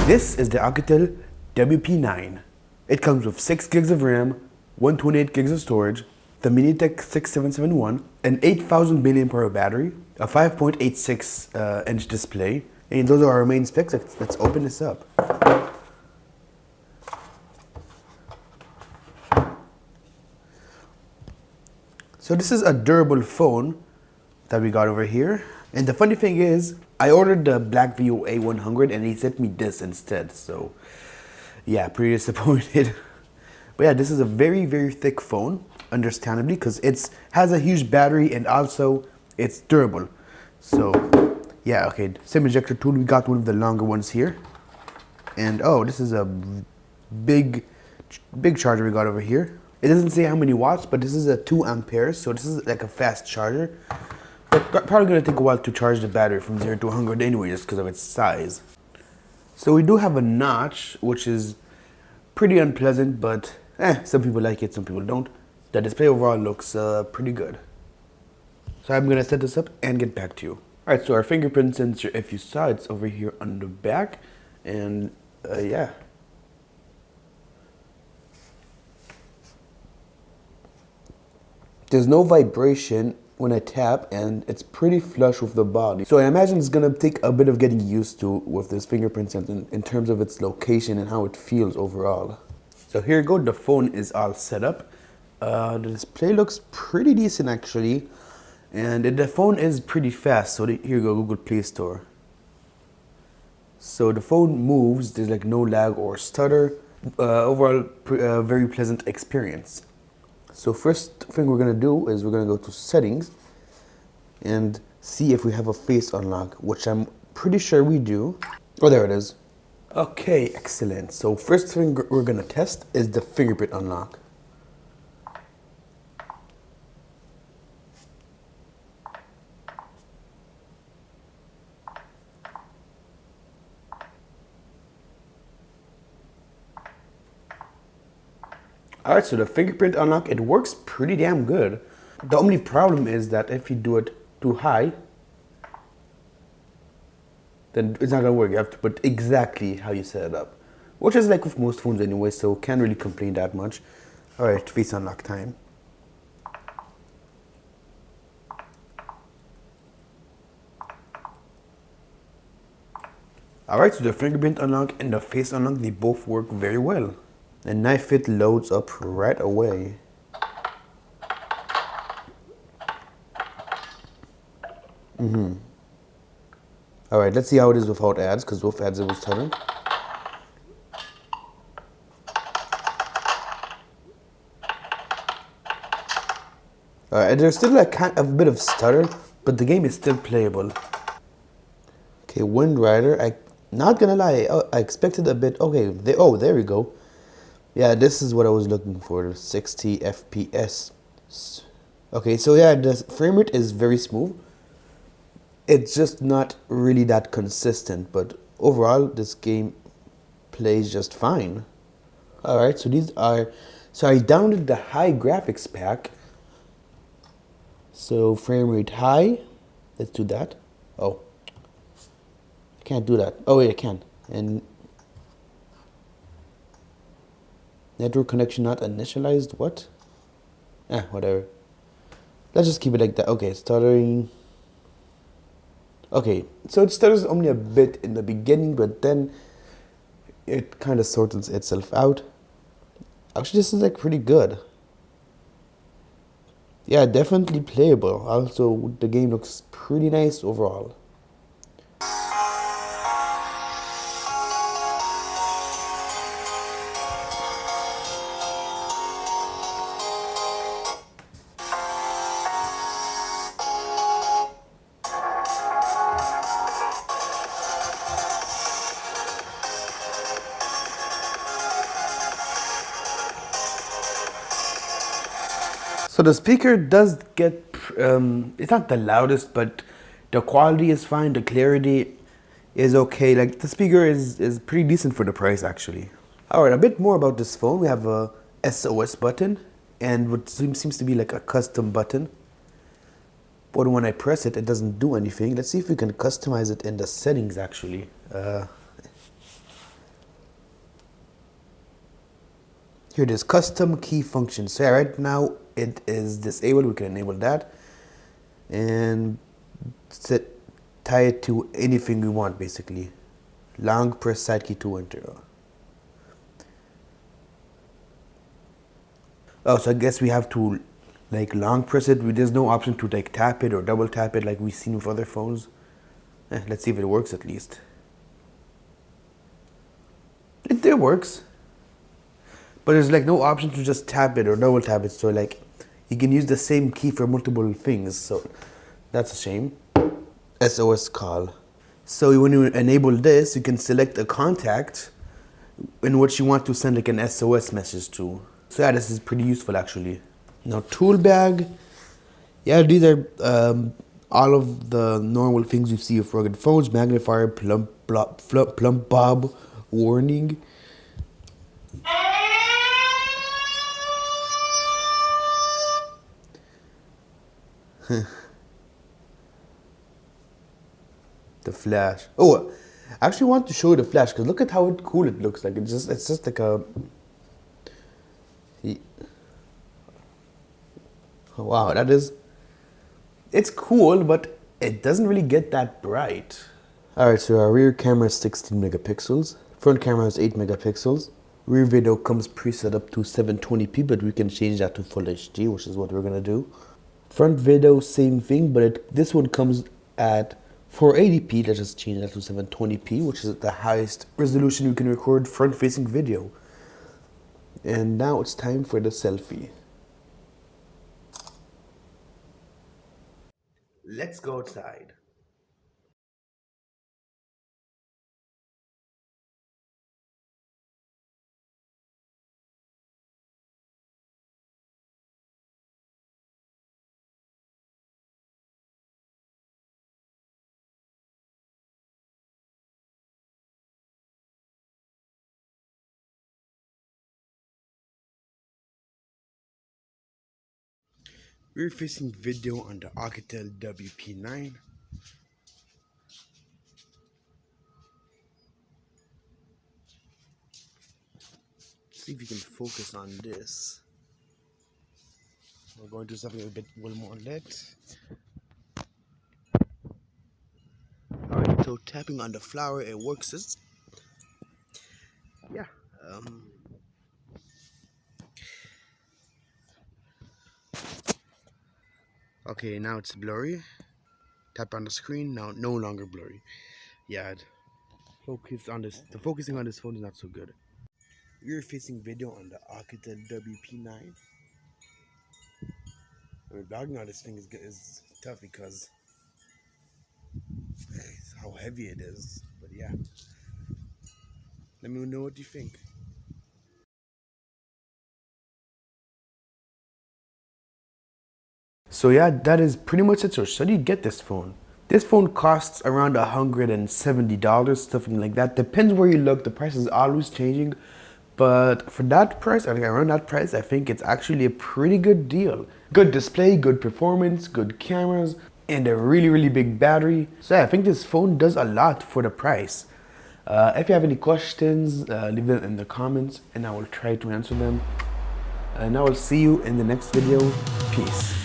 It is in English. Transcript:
This is the Oukitel WP9. It comes with 6 gigs of RAM, 128 gigs of storage, the MediaTek 6771, an 8000 mAh battery, a 5.86 inch display, and those are our main specs. Let's open this up. So this is a durable phone that we got over here. And the funny thing is, I ordered the Black VOA 100 and he sent me this instead. So yeah, pretty disappointed. But yeah, this is a very, very thick phone, understandably, because it has a huge battery and also it's durable. So yeah, okay, SIM ejector tool, we got one of the longer ones here. And oh, this is a big charger we got over here. It doesn't say how many watts, but this is a 2 amperes, so this is like a fast charger. But probably gonna take a while to charge the battery from 0 to 100 anyway, just because of its size. So we do have a notch, which is pretty unpleasant, but some people like it, some people don't. The display overall looks pretty good. So I'm gonna set this up and get back to you. Alright, so our fingerprint sensor, if you saw, it's over here on the back, and yeah. There's no vibration when I tap, and it's pretty flush with the body. So I imagine it's gonna take a bit of getting used to with this fingerprint sensor in terms of its location and how it feels overall. So here you go, the phone is all set up. The display looks pretty decent actually, and the phone is pretty fast. So here you go, Google Play Store. So the phone moves, there's like no lag or stutter. Overall, very pleasant experience. So first thing we're gonna do is we're gonna go to settings and see if we have a face unlock, which I'm pretty sure we do. Oh, there it is. Okay, excellent. So first thing we're gonna test is the fingerprint unlock. Alright, so the fingerprint unlock, it works pretty damn good. The only problem is that if you do it too high, then it's not gonna work. You have to put exactly how you set it up, which is like with most phones anyway, so can't really complain that much. Alright, face unlock time. Alright, so the fingerprint unlock and the face unlock, they both work very well. And knife fit loads up right away. Alright, let's see how it is without ads, because with ads it was stuttering. Alright, there's still like a bit of stutter, but the game is still playable. Okay, Wind Rider, not gonna lie, I expected a bit. Okay, there we go. Yeah, this is what I was looking for, 60 FPS. Okay, so yeah, the frame rate is very smooth. It's just not really that consistent, but overall, this game plays just fine. Alright, so I downloaded the high graphics pack. So frame rate high, let's do that. Oh, I can't do that. Oh wait, I can. And network connection not initialized, what? Whatever. Let's just keep it like that. Okay, stuttering. Okay, so it stutters only a bit in the beginning, but then it kind of sorts itself out. Actually, this is like pretty good. Yeah, definitely playable. Also, the game looks pretty nice overall. So the speaker does get, it's not the loudest, but the quality is fine, the clarity is okay. Like the speaker is pretty decent for the price actually. Alright, a bit more about this phone. We have a SOS button and what seems to be like a custom button. But when I press it, it doesn't do anything. Let's see if we can customize it in the settings actually. Here it is, custom key function. So yeah, right now it is disabled. We can enable that and tie it to anything we want basically. Long press side key to enter. Oh, so I guess we have to like long press it. There's no option to like tap it or double tap it like we've seen with other phones. Let's see if it works at least. It works. But there's like no option to just tap it or double tap it. So like you can use the same key for multiple things. So that's a shame. SOS call. So when you enable this, you can select a contact in which you want to send like an SOS message to. So yeah, this is pretty useful actually. Now tool bag. Yeah, these are all of the normal things you see with rugged phones. Magnifier, plump bob, warning. The flash. Oh, I actually want to show you the flash because look at how cool it looks like. It's just like a. Oh, wow, that is. It's cool, but it doesn't really get that bright. Alright, so our rear camera is 16 megapixels. Front camera is 8 megapixels. Rear video comes preset up to 720p, but we can change that to full HD, which is what we're gonna do. Front video, same thing, but this one comes at 480p. Let's just change that to 720p, which is the highest resolution you can record front-facing video. And now it's time for the selfie. Let's go outside. Rear facing video on the Oukitel WP9. See if you can focus on this. We're going to do something a bit more lit. Alright, so tapping on the flower, it works. Yeah. Okay, now it's blurry. Tap on the screen, now no longer blurry. Yeah, the focusing on this phone is not so good. Rear facing video on the Oukitel WP9. I mean, vlogging on this thing is tough because how heavy it is. But yeah, let me know what you think. So yeah, that is pretty much it. So how do you get this phone? This phone costs around $170, something like that. Depends where you look. The price is always changing. But for that price, around that price, I think it's actually a pretty good deal. Good display, good performance, good cameras, and a really, really big battery. So yeah, I think this phone does a lot for the price. If you have any questions, leave them in the comments and I will try to answer them. And I will see you in the next video. Peace.